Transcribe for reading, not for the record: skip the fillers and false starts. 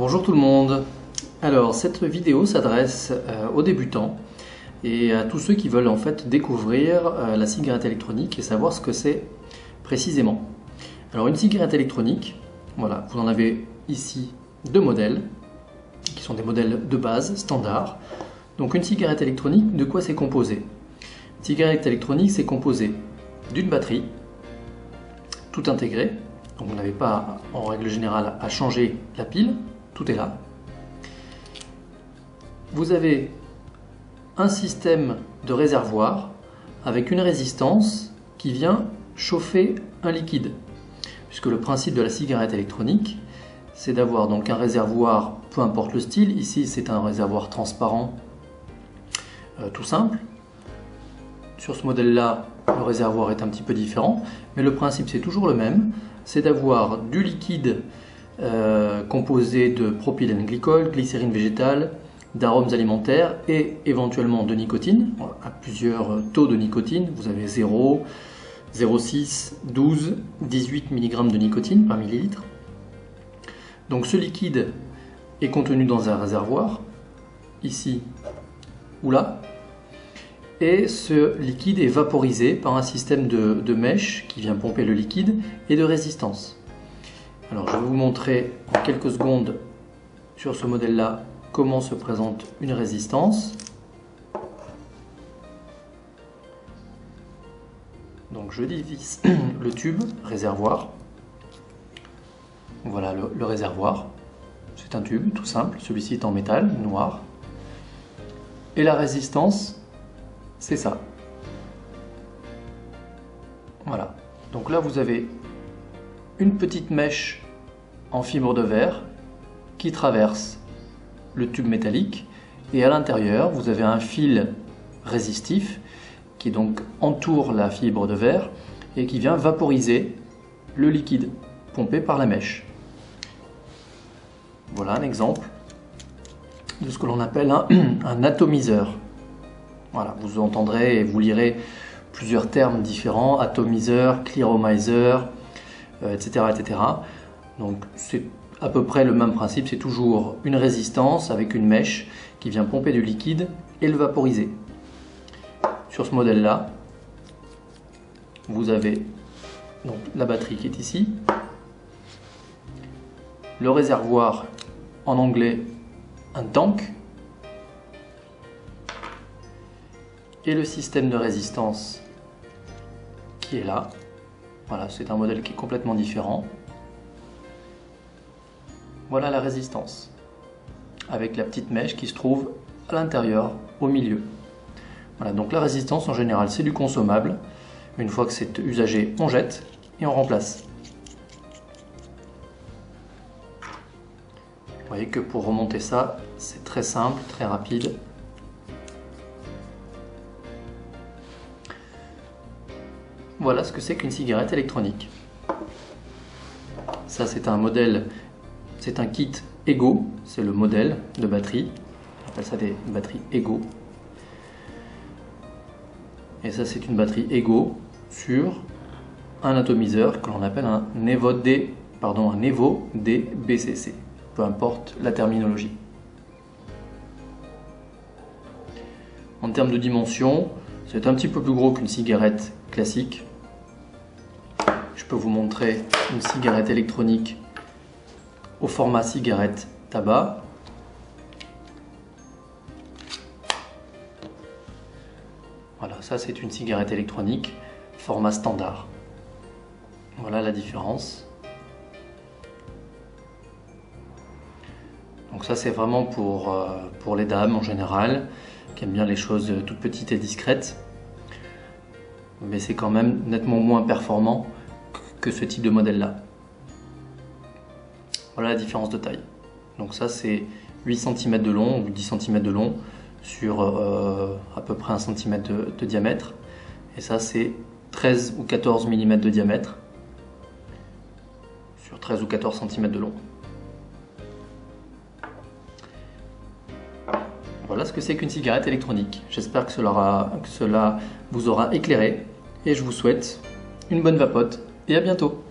Bonjour tout le monde. Alors cette vidéo s'adresse aux débutants et à tous ceux qui veulent en fait découvrir la cigarette électronique et savoir ce que c'est précisément. Alors une cigarette électronique, voilà, vous en avez ici deux modèles qui sont des modèles de base standard. Donc une cigarette électronique, de quoi c'est composé? Une cigarette électronique, c'est composé d'une batterie tout intégrée. Donc vous n'avez pas en règle générale à changer la pile, tout est là. Vous avez un système de réservoir avec une résistance qui vient chauffer un liquide. Puisque le principe de la cigarette électronique, c'est d'avoir donc un réservoir, peu importe le style, ici c'est un réservoir transparent tout simple. Sur ce modèle-là, le réservoir est un petit peu différent, mais le principe c'est toujours le même, c'est d'avoir du liquide composé de propylène glycol, glycérine végétale, d'arômes alimentaires et éventuellement de nicotine, à plusieurs taux de nicotine. Vous avez 0, 0,6, 12, 18 mg de nicotine par millilitre. Donc ce liquide est contenu dans un réservoir, ici ou là, et ce liquide est vaporisé par un système de mèche qui vient pomper le liquide et de résistance. Alors je vais vous montrer en quelques secondes sur ce modèle-là comment se présente une résistance. Donc je divise le tube réservoir. Voilà le réservoir. C'est un tube tout simple, celui-ci est en métal noir. Et la résistance, c'est ça. Voilà. Donc là vous avez une petite mèche en fibre de verre qui traverse le tube métallique et à l'intérieur vous avez un fil résistif qui donc entoure la fibre de verre et qui vient vaporiser le liquide pompé par la mèche. Voilà un exemple de ce que l'on appelle un atomiseur. Voilà, vous entendrez et vous lirez plusieurs termes différents, atomiseur, clearomizer, etc., etc. Donc c'est à peu près le même principe, c'est toujours une résistance avec une mèche qui vient pomper du liquide et le vaporiser. Sur ce modèle-là, vous avez donc la batterie qui est ici, le réservoir, en anglais un tank, et le système de résistance qui est là. Voilà, c'est un modèle qui est complètement différent. Voilà la résistance, avec la petite mèche qui se trouve à l'intérieur, au milieu. Voilà, donc la résistance en général c'est du consommable. Une fois que c'est usagé, on jette et on remplace. Vous voyez que pour remonter ça, c'est très simple, très rapide. Voilà ce que c'est qu'une cigarette électronique. Ça c'est un modèle, c'est un kit Ego, c'est le modèle de batterie. On appelle ça des batteries Ego. Et ça c'est une batterie Ego sur un atomiseur que l'on appelle un Evo DBCC, peu importe la terminologie. En termes de dimension, c'est un petit peu plus gros qu'une cigarette classique. Je peux vous montrer une cigarette électronique au format cigarette tabac. Voilà, ça c'est une cigarette électronique format standard. Voilà la différence. Donc ça c'est vraiment pour les dames en général, qui aiment bien les choses toutes petites et discrètes. Mais c'est quand même nettement moins performant que ce type de modèle là. Voilà la différence de taille. Donc ça c'est 8 cm de long ou 10 cm de long sur à peu près 1 cm de diamètre. Et ça c'est 13 ou 14 mm de diamètre sur 13 ou 14 cm de long. Voilà ce que c'est qu'une cigarette électronique. J'espère que cela vous aura éclairé et je vous souhaite une bonne vapote et à bientôt.